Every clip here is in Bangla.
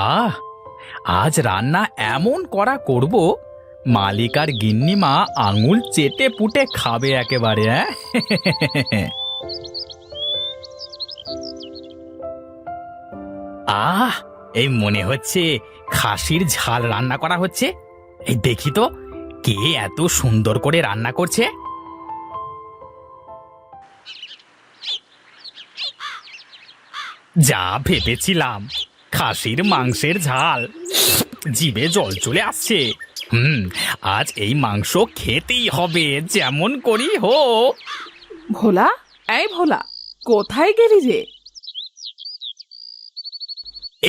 আহ, আজ রান্না এমন করা করব, মালিক আর গিন্নিমা আঙুল চেটে পুটে খাবে একেবারে। আহ, এই মনে হচ্ছে খাসির ঝাল রান্না করা হচ্ছে। এই দেখি তো কে এত সুন্দর করে রান্না করছে। যা ভেবেছিলাম, খাসির মাংসের ঝাল, জিভে জল চলে আসছে। আজ এই মাংস খেতেই হবে, যেমন করি হোক। ভোলা, এই ভোলা, কোথায় গেলি রে?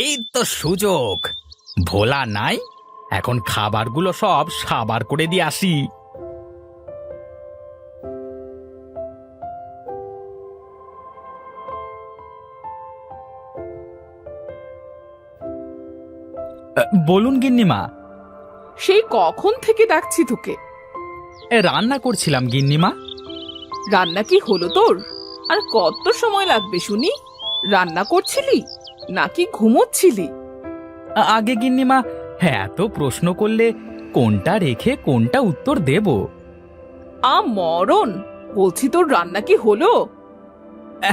এই তো সুযোগ, ভোলা নাই, এখন খাবারগুলো সব সাবার করে দিয়ে আসি। বলুন গিন্নিমা। সেই কখন থেকে ডাকছি তোকে। রান্না করছিলাম গিন্নিমা। রান্না কি হলো তোর? আর কত সময় লাগবে শুনি? রান্না করছিলি নাকি ঘুমোচ্ছিলি? আগে গিন্নিমা, হ্যাঁ, এত প্রশ্ন করলে কোনটা রেখে কোনটা উত্তর দেব? মরণ, বলছি তোর রান্না কি হলো?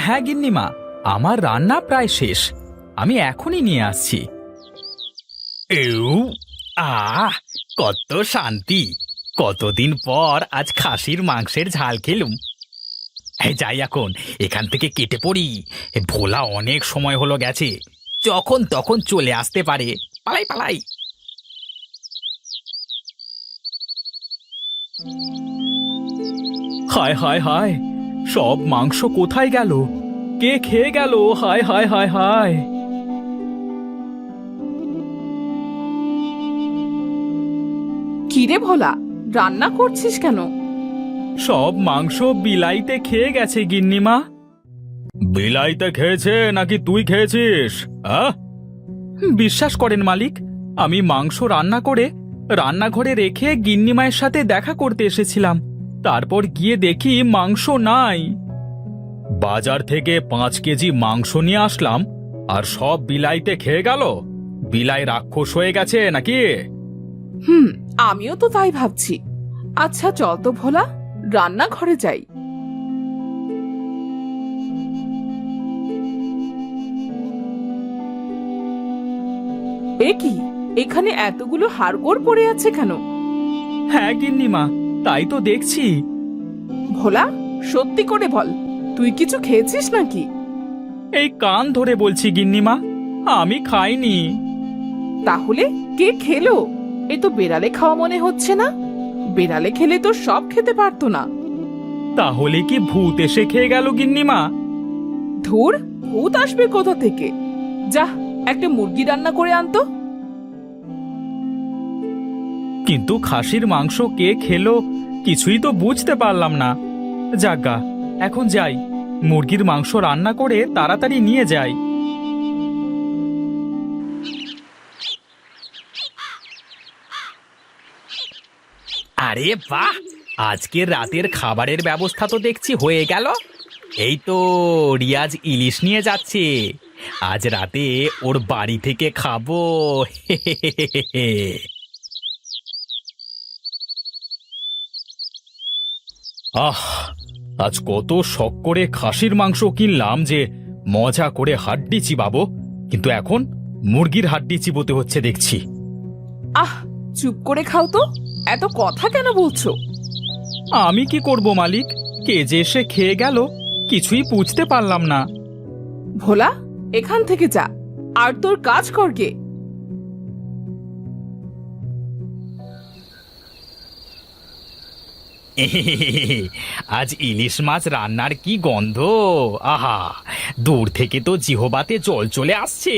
হ্যাঁ গিন্নিমা, আমার রান্না প্রায় শেষ, আমি এখনই নিয়ে আসছি। এউ, আহ, কত শান্তি! কতদিন পর আজ খাসির মাংসের ঝাল খেলুম। যাই এখন এখান থেকে কেটে পড়ি, ভোলা অনেক সময় হলো গেছে, যখন তখন চলে আসতে পারে। পালাই পালাই। হায় হায় হায়, সব মাংস কোথায় গেল? কে খেয়ে গেল? হায় হায় হায় হায়। কিরে ভোলা, রান্না করছিস কেন? সব মাংস বিলাইতে খেয়ে গেছে গিন্নিমা। বিলাইতে খেয়েছে নাকি তুই খেয়েছিস? বিশ্বাস করেন মালিক, আমি মাংস রান্না করে রান্নাঘরে রেখে গিন্নিমায়ের সাথে দেখা করতে এসেছিলাম, তারপর গিয়ে দেখি মাংস নাই। বাজার থেকে 5 কেজি মাংস নিয়ে আসলাম, আর সব বিলাইতে খেয়ে গেল। বিলাই রাক্ষস হয়ে গেছে নাকি? আমিও তো তাই ভাবছি। আচ্ছা চল তো ভোলা, রান্নাঘরে যাই। এ কি, এখানে এতগুলো হাড়গোড় পড়ে আছে কেন? হ্যাঁ গিন্নিমা, তাই তো দেখছি। ভোলা, সত্যি করে বল, তুই কিছু খেয়েছিস নাকি? এই কান ধরে বলছি গিন্নিমা, আমি খাইনি। তাহলে কে খেলো? এ তো বেড়ালে খাওয়া মনে হচ্ছে না। বেড়ালে খেলে তো সব খেতে পারতো না। তাহলে কি ভূত এসে খেয়ে গেল গিন্নিমা? ধুর, ভূত আসবে কোথা থেকে? যা, একটা মুরগি রান্না করে আনতো। কিন্তু খাসির মাংস কে খেলো কিছুই তো বুঝতে পারলাম না। যাজ্ঞা, এখন যাই, মুরগির মাংস রান্না করে তাড়াতাড়ি নিয়ে যাই। আরে বাহ, আজকের রাতের খাবারের ব্যবস্থা তো দেখছি হয়ে গেল। এই তো রিয়াজ ইলিশ নিয়ে যাচ্ছে, আজ রাতে ওর বাড়ি থেকে খাবো। আহ, আজ কত শখ করে খাসির মাংস কিনলাম যে মজা করে হাড্ডি চিবাবো, কিন্তু এখন মুরগির হাড্ডি চিবোতে হচ্ছে দেখছি। আহ, চুপ করে খাও তো, এত কথা কেন বলছো? আমি কি করব মালিক, কে যে এসে খেয়ে গেল কিছুই বুঝতে পারলাম না। ভোলা, এখান থেকে যা, আর তোর কাজ কর গে। আজ ইলিশ মাছ রান্নার কি গন্ধ! আহা, দূর থেকে তো জিহবাতে জল চলে আসছে।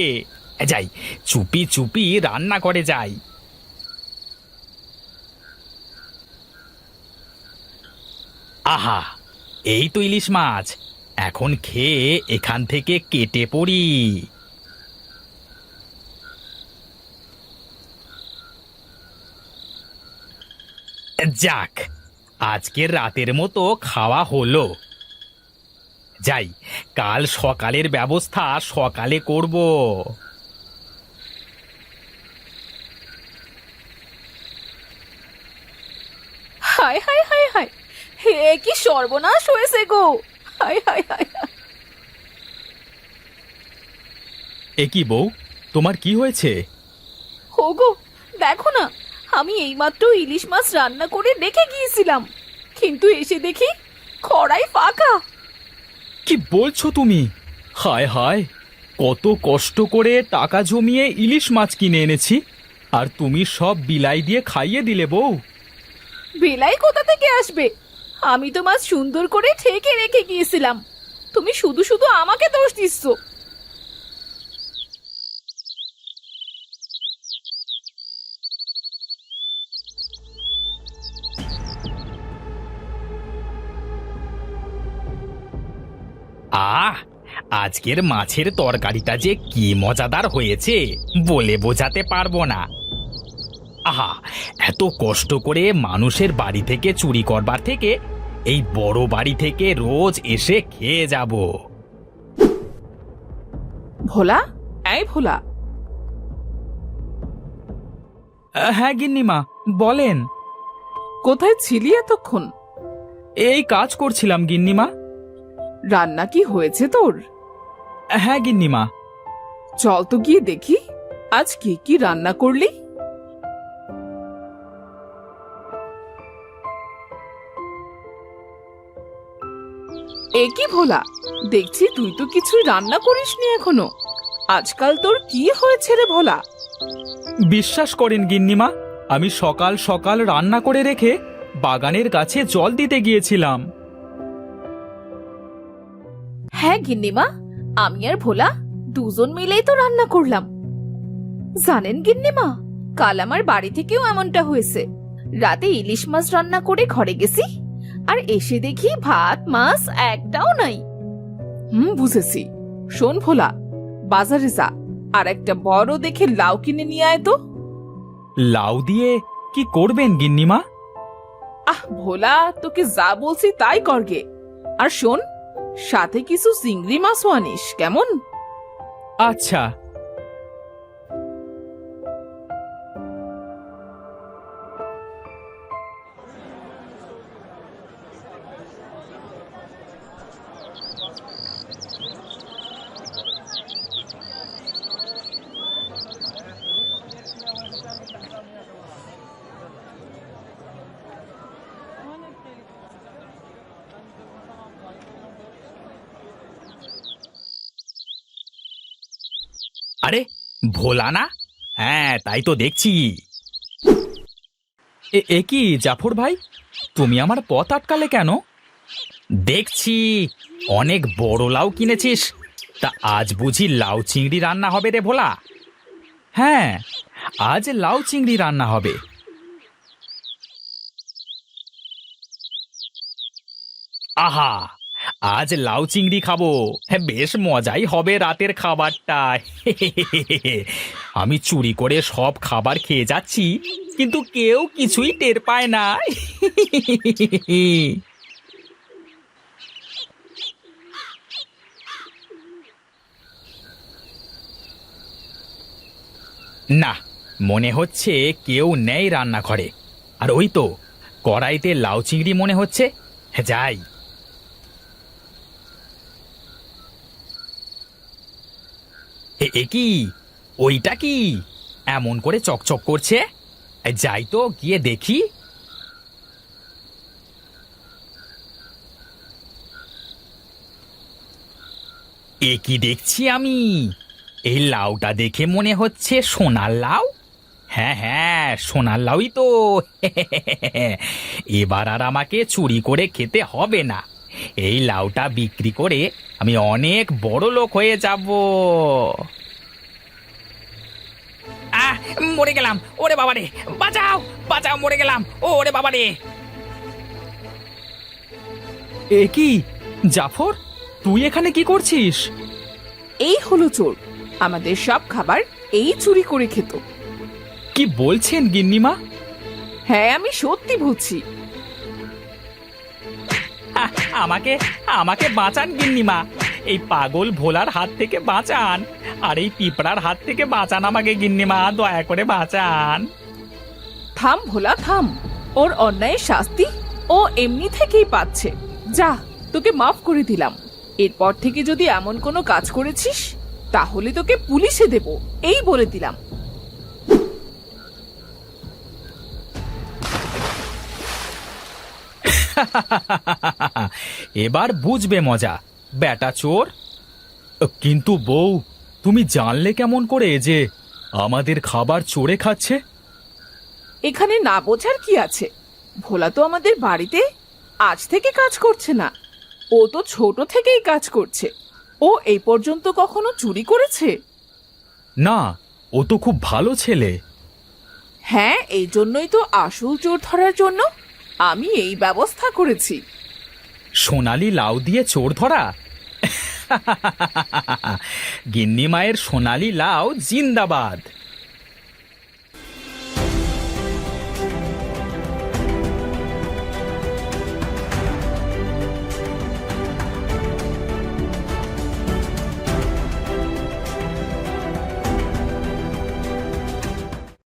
যাই, চুপি চুপি রান্না করে যাই। আহা, এই তো ইলিশ মাছ, এখন খেয়ে এখান থেকে কেটে পড়ি। যাক, আজকের রাতের মতো খাওয়া হলো। যাই, কাল সকালের ব্যবস্থা সকালে করব। হায় হায় হায় হায়, হে কি সর্বনাশ হয়েছে গো! হায় হায় হায় হায়। এ কি বউ, তোমার কি হয়েছে? ওগো, দেখো না, আমি এইমাত্র ইলিশ মাছ রান্না করে রেখে গিয়েছিলাম, কিন্তু এসে দেখি কড়াই ফাঁকা। কি বলছো তুমি? হায় হায়, কত কষ্ট করে টাকা জমিয়ে ইলিশ মাছ কিনে এনেছি, আর তুমি সব বিলাই দিয়ে খাইয়ে দিলে বউ। বেলাই কোথা থেকে আসবে? আমি তো মাছ সুন্দর করে ঠেকে রেখে গিয়েছিলাম, তুমি শুধু শুধু আমাকে দোষ দিচ্ছ। আহ, আজকের মাছের তরকারিটা যে কি মজাদার হয়েছে বলে বোঝাতে পারবো না। আহা, এত কষ্ট করে মানুষের বাড়ি থেকে চুরি করবার থেকে এই বড় বাড়ি থেকে রোজ এসে খেয়ে যাব। ভোলা, এই ভোলা। হ্যাঁ গিন্নিমা, বলেন। কোথায় ছিলি এতক্ষণ? এই কাজ করছিলাম গিন্নিমা। রান্না কি হয়েছে তোর? হ্যাঁ গিন্নিমা। চল তো গিয়ে দেখি, আজ কি কি রান্না করলি। এ কি ভোলা, দেখছি তুই তো কিছুই রান্না করিসনি এখনো। আজকাল তোর কি হয়েছে রে ভোলা? বিশ্বাস করেন গিন্নিমা, আমি সকাল সকাল রান্না করে রেখে বাগানের গাছে জল দিতে গিয়েছিলাম। হ্যাঁ গিন্নিমা, আমি আর ভোলা দুজন মিলেই তো রান্না করলাম। জানেন গিন্নিমা, কাল আমার বাড়ি থেকেও এমনটা হয়েছে। রাতে ইলিশ মাছ রান্না করে ঘরে গেছি, আর এসে দেখি ভাত মাছ একটাও নাই। বুঝেছি। শোন ভোলা, বাজারে যা, আর একটা বড় দেখে লাউ কিনে নিয়ে আয় তো। লাউ দিয়ে কি করবেন গিন্নিমা? আহ ভোলা, তোকে যা বলছি তাই করগে। আর শোন, সাথে কিছু চিংড়ি মাছও আনিস, কেমন? আচ্ছা। আরে, ভোলা না? হ্যাঁ, তাই তো দেখছি। এ কি জাফর ভাই, তুমি আমার পথ আটকালে কেন? দেখছি অনেক বড় লাউ কিনেছিস, তা আজ বুঝি লাউ চিংড়ি রান্না হবে রে ভোলা? হ্যাঁ, আজ লাউ চিংড়ি রান্না হবে। আহা, আজ লাউ চিংড়ি খাবো। হ্যাঁ, বেশ মজাই হবে রাতের খাবারটা। আমি চুরি করে সব খাবার খেয়ে যাচ্ছি, কিন্তু কেউ কিছুই টের পায় না। না, মনে হচ্ছে কেউ নেই রান্নাঘরে। আর ওই তো কড়াইতে লাউ চিংড়ি মনে হচ্ছে। যাই। এ কি, ওইটা কি এমন করে চকচক করছে? যাই তো গিয়ে দেখি। এ কি দেখছি আমি? এই লাউটা দেখে মনে হচ্ছে সোনার লাউ। হ্যাঁ হ্যাঁ, সোনার লাউই তো। এবার আর আমাকে চুরি করে খেতে হবে না। এই লাউটা বিক্রি করে আমি অনেক বড় লোক হয়ে যাব। আহ, মরে গেলাম! ওরে বাবারে, বাঁচাও বাঁচাও, মরে গেলাম! ওরে বাবারে! এ কি জাফর, তুই এখানে কি করছিস? এই হলো চোর, আমাদের সব খাবার এই চুরি করে খেত। কি বলছেন গিন্নিমা? হ্যাঁ, আমি সত্যি বলছি। আমাকে আমাকে বাঁচান গিন্নিমা, এই পাগল ভোলার হাত থেকে বাঁচান, আর এই পিঁপড়ার হাত থেকে বাঁচান আমাকে গিন্নিমা, দয়া করে বাঁচান। থাম ভোলা, থাম। ওর অন্যায়ের শাস্তি ও এমনি থেকেই পাচ্ছে। যা, তোকে মাফ করে দিলাম। এরপর থেকে যদি এমন কোনো কাজ করেছিস তাহলে তোকে পুলিশে দেব, এই বলে দিলাম। এবার বুঝবে মজা, বেটা চোর। কিন্তু বউ, তুমি জানলে কেমন করে যে আমাদের খাবার চোরে খাচ্ছে? এখানে না বোঝার কি আছে? ভোলা তো আমাদের বাড়িতে আজ থেকে কাজ করছে না, ও তো ছোট থেকেই কাজ করছে। ও এই পর্যন্ত কখনো চুরি করেছে? না, ও তো খুব ভালো ছেলে। হ্যাঁ, এই জন্যই তো আসল চোর ধরার জন্য আমি এই ব্যবস্থা করেছি। সোনালি লাউ দিয়ে চোর ধরা? গিন্নি মায়ের সোনালি লাউ জিন্দাবাদ।